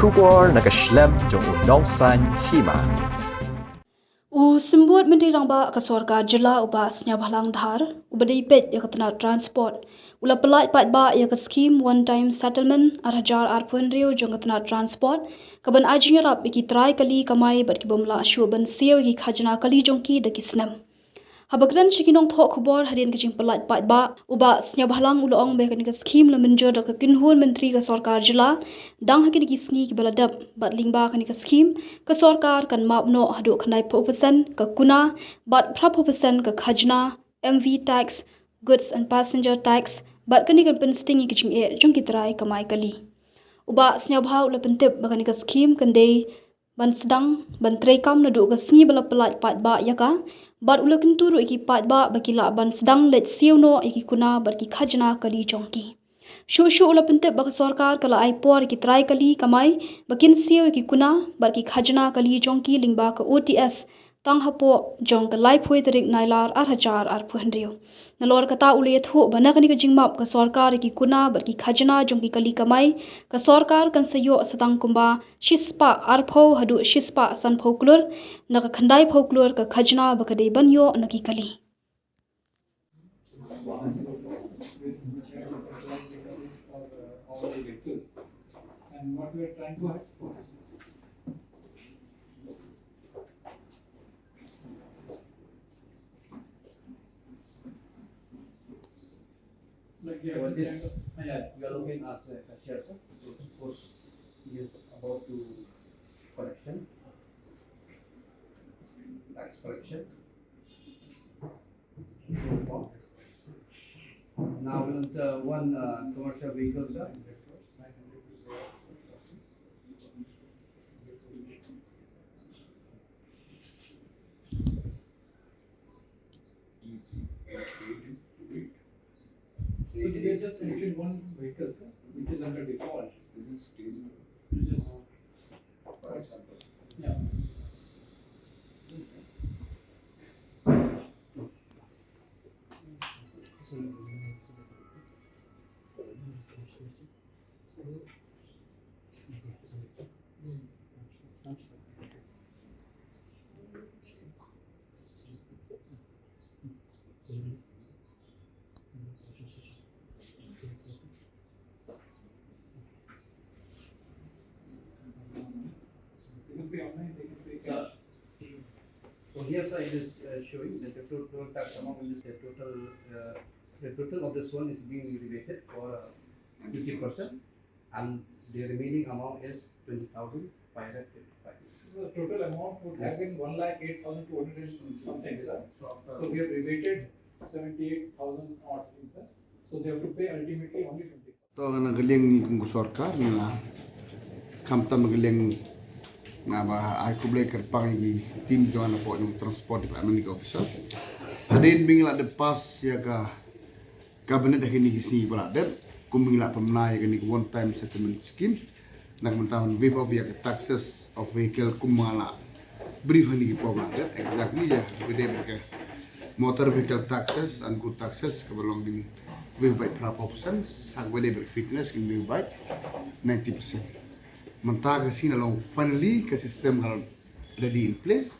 Shubor nakaslem jong unongsan Hima. Sembuat menteri rangba ke Sorkar jela ubah senya balang dhar ubadai pet ya ketena transport ula pelai pat ba ya ke skim one time settlement arhajar arpun rio jong ketena transport kaban ajinya rap iki try kali kamai bat ki bomla shu ban sio iki khajna kali jong ki daki snam habagran chikinong thok khubor hadin kijing pelai pat ba uba senya balang ulong be kan ke skim la menjor dak kinhun menteri ke Sorkar jela dang hakin ki sngi ki baladap bat lingba kan ke skim ke Sorkar kan mapno hadu khanai % ke kuna bat pra % ke khajna MV tax goods and passenger tax bat kan kan pensting ki jing e jong ki trai kamai kali uba senya bhau la pentip bakan ke skim kan dei ban sedang ban Treikam na duk ke sngi bala pelat pat ba yaka bat ula kenturu iki pat ba bakila ban sedang let siuno iki kuna bat ki khajna kali jongki shu ula pentip bak Sorkar kala ai por ki try kali kamai bakin siu ki kuna bat ki khajna kali jongki lingba ka OTS Tang hapo jong ka lai phui terik nailar arhajar arpuhenrio nalor kata ule thu banakani ka jingmap ka Sorkar ki kuna bat ki khajna jong ki kali kamai ka Sorkar kan sayo satang kumba shispa arpho hadu shispa san pho Klur na ka khandai pho Klur ka khajna bakadei banyo na ki kali and what we are trying to have. Like you are looking as a cashier, sir. So of course, he is about to correction, tax correction. So far. Now with one commercial vehicle, sir. So we are just making one vehicle, sir, which is under default. Just for example. Yeah. So here sir, it is showing that the total tax amount is the total of this one is being related for 50%, and the remaining amount is 20,555. So the total amount would have been 1,08,200 something, sir. So we have rebated 78,000 odd, sir. So they have to pay ultimately only 20. To nga nagaling ni kung Sorkar nila kamta magaling nga ba ay kublay kerpang gi team jo na po yung transport department ni officer hadin bingla de pas ya ka cabinet kini gisi bala de kumbingla tamna ya kini one time settlement scheme nagmantahan waive of ya taxes of vehicle kumala brief ni problem de exactly ya bede ke motor vehicle taxes and good taxes kabalong din waive by proportion hag bede fitness kin waive by 90%. Mentah kasi nalong finally ke sistem kalau ready in place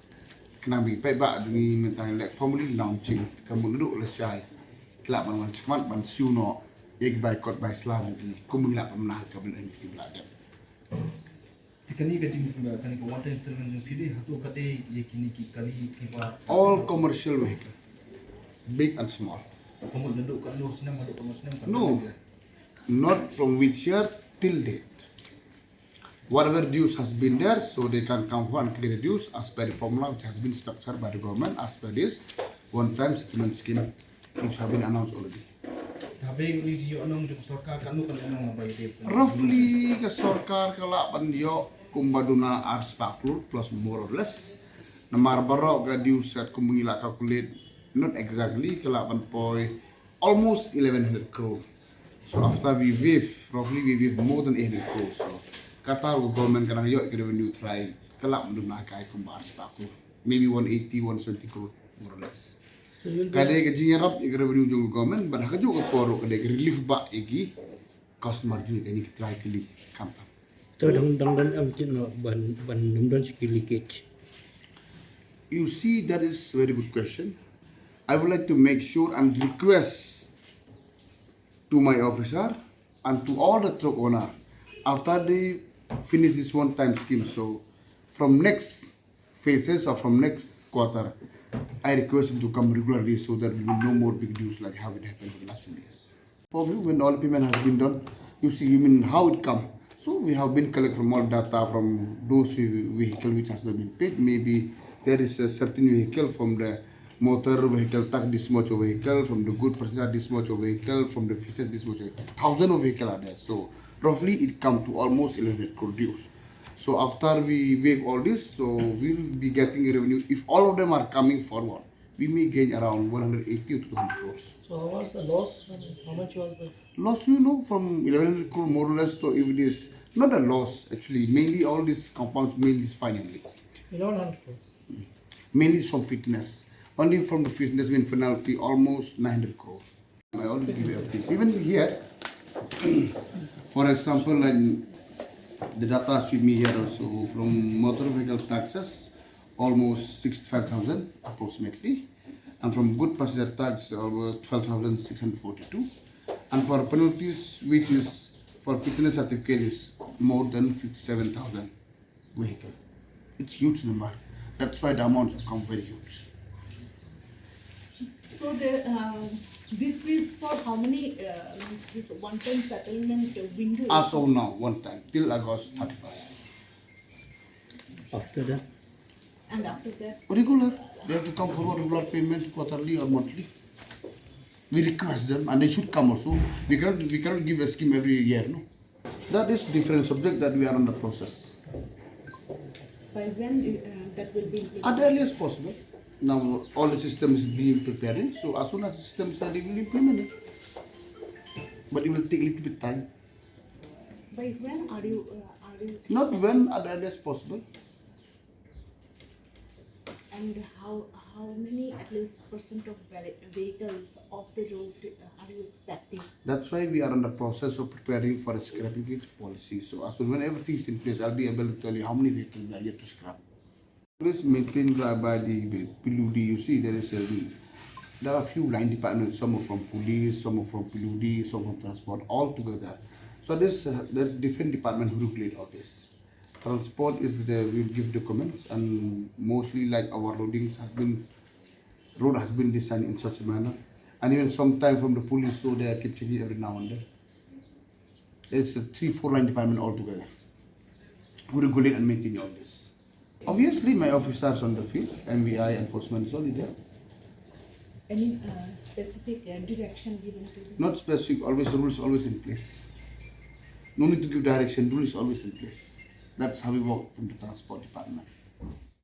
kena bagi baik bak demi mentah like formally launching kamu duduk lesai kelak man cemat ban siuno ek by court by slam di kumula pemnah kabinet ini sebelada tikani kajing kani ko one time settlement phidi hatu kate ye kini ki kali ki ba all commercial vehicle big and small kamu duduk kan lu senam hadu kamu senam kan no not from which year till date. Whatever dues has been there, so they can come and clear the dues as per the formula which has been structured by the government as per this one-time settlement scheme which have been announced already. Tapi ini dia anong juk Sorkar kanu kan anong apa itu? Roughly ke Sorkar kalau pandio kumbaduna ars Klur plus more or less. Namar barok ke dues at kumbingila calculate not exactly kalau panpoy almost 1100 crore. So after we waive, roughly we waive more than 800 crore. So kata government kanang yo ke revenue try kelak menduna kai kumbar spaku maybe 180 120 crore more or less kade ke jingerap ke revenue jong government bar haju ko poro kade relief ba igi cost margin ke ni try kili kampa After ban leakage. You see, that is a very good question. I would like to make sure and request to my officer and to all the truck owner after they finish this one-time scheme. So from next phases or from next quarter, I request him to come regularly so that we will know more big news like how it happened in the last 2 years. Probably when all payment has been done, you see, you mean how it come. So we have been collect from all data from those vehicle which has not been paid. Maybe there is a certain vehicle from the motor vehicle tax this much of vehicle, from the good passenger this much of vehicle, from the fishes this much of thousand of vehicle are there. So roughly it come to almost 1100 crore dues. So after we waive all this, so we will be getting a revenue. If all of them are coming forward, we may gain around 180 to 200 crores. So how was the loss? How much was the Loss, you know, from 1100 crore more or less to if it is not a loss actually. Mainly all these compounds mainly is finally. 1100 crore? Mainly is from fitness. Only from the fitness mean penalty almost 900 crore. I already give everything. Even here, for example, like the data with me here also from motor vehicle taxes almost 65,000 approximately, and from good passenger tax over 12,642, and for penalties which is for fitness certificate is more than 57,000 vehicle. It's huge number. That's why the amounts become very huge. So this is for how many, means this one-time settlement window? As of now, one time, till August 31st. After that, And after that? Regular, they have to come forward regular payment quarterly or monthly. We request them and they should come also. We cannot give a scheme every year, no. That is different subject that we are on the process. By when that will be implemented? At the earliest possible. Now all the system is being prepared, so as soon as the system is ready, we will implement it. But it will take a little bit time. By when are you? Not when, at the earliest possible. And how many at least percent of vehicles off the road are you expecting? That's why we are in the process of preparing for a scrapping its policy. So as soon when everything is in place, I'll be able to tell you how many vehicles are yet to scrap. This maintained by the PLUD, you see there are a few line departments, some are from police, some are from PLUD, some from transport, all together. So there's different department who regulate all this. Transport is will give documents, and mostly like our road has been designed in such a manner, and even sometime from the police, so they keep changing every now and then. There's 3-4 line department all together who regulate and maintain all this. Obviously, my officers on the field, MVI enforcement is already there. Any specific direction given to them? Not specific, always rules always in place. No need to give direction, rule is always in place. That's how we work from the transport department.